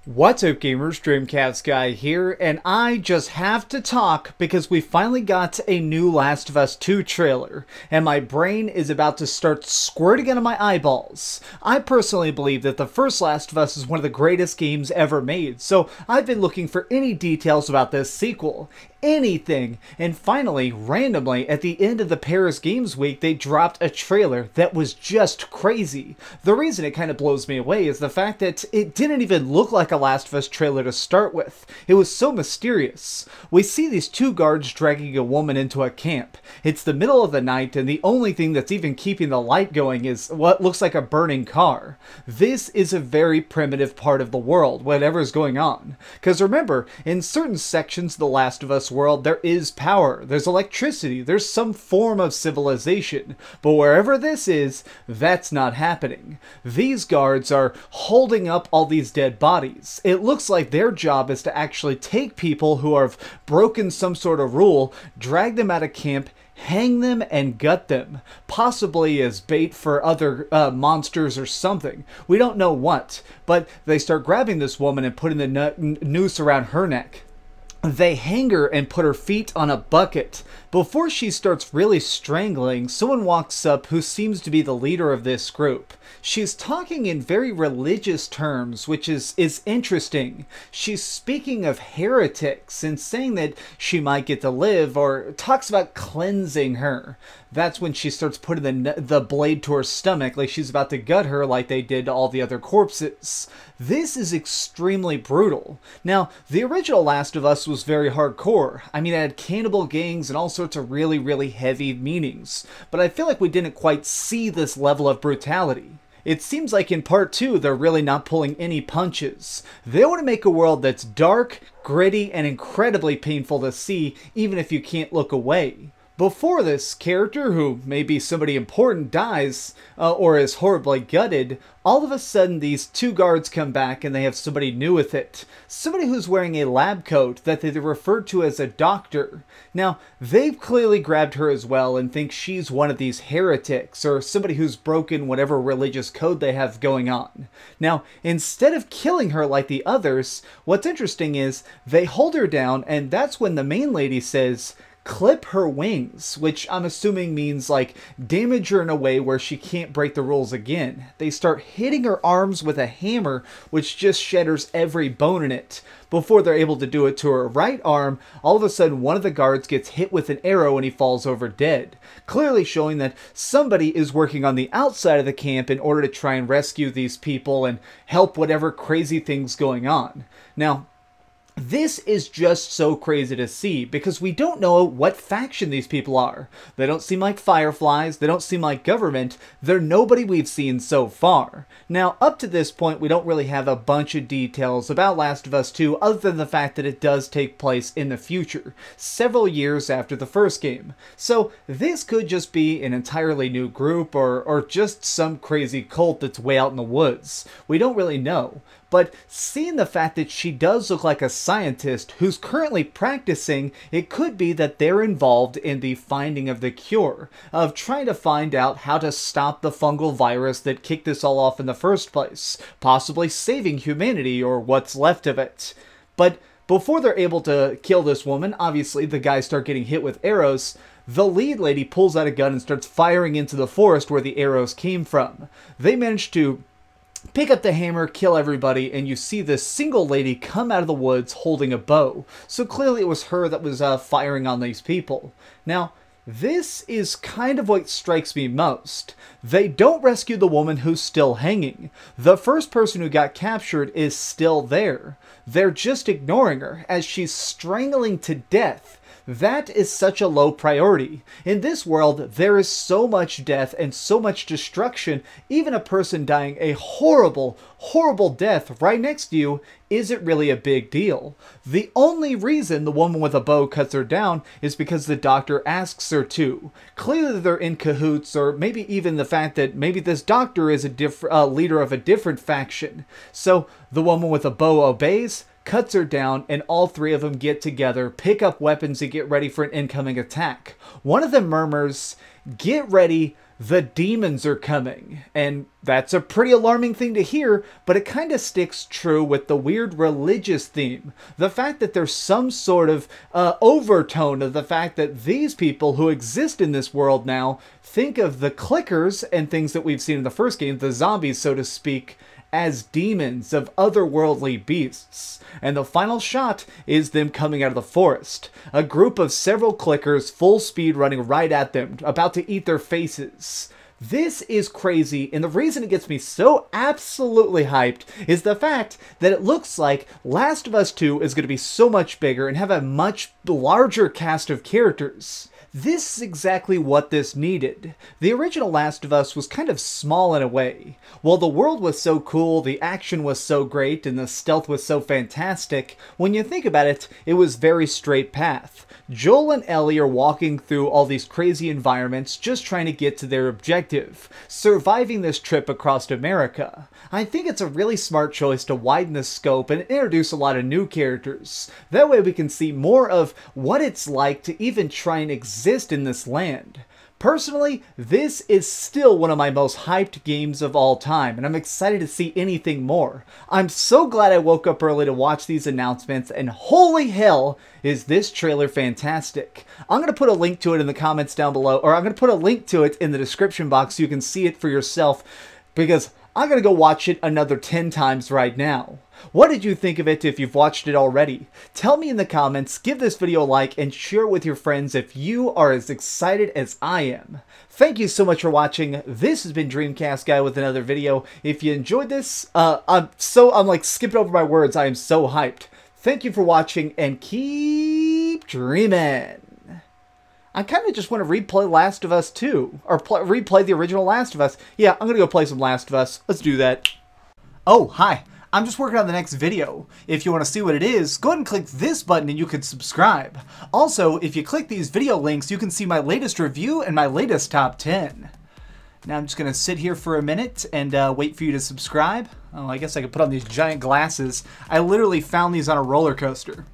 What's up gamers, DreamcastGuy here, and I just have to talk because we finally got a new Last of Us 2 trailer, and my brain is about to start squirting out of my eyeballs. I personally believe that the first Last of Us is one of the greatest games ever made, so I've been looking for any details about this sequel. Anything. And finally, randomly, at the end of the Paris Games Week, they dropped a trailer that was just crazy. The reason it kind of blows me away is the fact that it didn't even look like a Last of Us trailer to start with. It was so mysterious. We see these two guards dragging a woman into a camp. It's the middle of the night, and the only thing that's even keeping the light going is what looks like a burning car. This is a very primitive part of the world, whatever is going on. Because remember, in certain sections of The Last of Us world, there is power, there's electricity, there's some form of civilization, but wherever this is, that's not happening. These guards are holding up all these dead bodies. It looks like their job is to actually take people who have broken some sort of rule, drag them out of camp, hang them and gut them, possibly as bait for other monsters or something. We don't know what, but they start grabbing this woman and putting the noose around her neck. They hang her and put her feet on a bucket. Before she starts really strangling, someone walks up who seems to be the leader of this group. She's talking in very religious terms, which is interesting. She's speaking of heretics and saying that she might get to live, or talks about cleansing her. That's when she starts putting the blade to her stomach like she's about to gut her like they did to all the other corpses. This is extremely brutal. Now, the original Last of Us was very hardcore. I mean, it had cannibal gangs and all sorts of really, really heavy meanings. But I feel like we didn't quite see this level of brutality. It seems like in part 2, they're really not pulling any punches. They want to make a world that's dark, gritty, and incredibly painful to see, even if you can't look away. Before this character, who may be somebody important, dies, or is horribly gutted, all of a sudden these two guards come back and they have somebody new with it. Somebody who's wearing a lab coat that they refer to as a doctor. Now, they've clearly grabbed her as well and think she's one of these heretics, or somebody who's broken whatever religious code they have going on. Now, instead of killing her like the others, what's interesting is they hold her down, and that's when the main lady says, "Clip her wings," which I'm assuming means like damage her in a way where she can't break the rules again. They start hitting her arms with a hammer, which just shatters every bone in it. Before they're able to do it to her right arm, all of a sudden one of the guards gets hit with an arrow and he falls over dead. Clearly showing that somebody is working on the outside of the camp in order to try and rescue these people and help whatever crazy thing's going on. Now, this is just so crazy to see because we don't know what faction these people are. They don't seem like Fireflies, they don't seem like government, they're nobody we've seen so far. Now, up to this point, we don't really have a bunch of details about Last of Us 2 other than the fact that it does take place in the future, several years after the first game. So, this could just be an entirely new group or just some crazy cult that's way out in the woods. We don't really know. But seeing the fact that she does look like a scientist who's currently practicing, it could be that they're involved in the finding of the cure, of trying to find out how to stop the fungal virus that kicked this all off in the first place, possibly saving humanity or what's left of it. But before they're able to kill this woman, obviously the guys start getting hit with arrows. The lead lady pulls out a gun and starts firing into the forest where the arrows came from. They manage to pick up the hammer, kill everybody, and you see this single lady come out of the woods holding a bow. So clearly it was her that was firing on these people. Now, this is kind of what strikes me most. They don't rescue the woman who's still hanging. The first person who got captured is still there. They're just ignoring her as she's strangling to death. That is such a low priority. In this world, there is so much death and so much destruction, even a person dying a horrible, horrible death right next to you isn't really a big deal. The only reason the woman with a bow cuts her down is because the doctor asks her to. Clearly they're in cahoots, or maybe even the fact that maybe this doctor is a leader of a different faction. So the woman with a bow obeys, cuts her down, and all three of them get together, pick up weapons, and get ready for an incoming attack. One of them murmurs, "Get ready, the demons are coming." And that's a pretty alarming thing to hear, but it kind of sticks true with the weird religious theme. The fact that there's some sort of overtone of the fact that these people who exist in this world now think of the clickers and things that we've seen in the first game, the zombies, so to speak, as demons of otherworldly beasts. And the final shot is them coming out of the forest. A group of several clickers full speed running right at them, about to eat their faces. This is crazy, and the reason it gets me so absolutely hyped is the fact that it looks like Last of Us 2 is going to be so much bigger and have a much larger cast of characters. This is exactly what this needed. The original Last of Us was kind of small in a way. While the world was so cool, the action was so great, and the stealth was so fantastic, when you think about it, it was very straight path. Joel and Ellie are walking through all these crazy environments just trying to get to their objective, surviving this trip across America. I think it's a really smart choice to widen the scope and introduce a lot of new characters. That way we can see more of what it's like to even try and exist in this land. Personally, this is still one of my most hyped games of all time, and I'm excited to see anything more. I'm so glad I woke up early to watch these announcements, and holy hell, is this trailer fantastic. I'm going to put a link to it in the comments down below, or I'm going to put a link to it in the description box so you can see it for yourself, because I'm going to go watch it another 10 times right now. What did you think of it if you've watched it already? Tell me in the comments, give this video a like, and share it with your friends if you are as excited as I am. Thank you so much for watching. This has been DreamcastGuy with another video. If you enjoyed this, I'm like skipping over my words. I am so hyped. Thank you for watching, and keep dreaming. I kind of just want to replay Last of Us 2, or replay the original Last of Us. Yeah, I'm going to go play some Last of Us. Let's do that. Oh, hi. I'm just working on the next video. If you want to see what it is, go ahead and click this button and you can subscribe. Also, if you click these video links, you can see my latest review and my latest top 10. Now I'm just going to sit here for a minute and wait for you to subscribe. Oh, I guess I could put on these giant glasses. I literally found these on a roller coaster.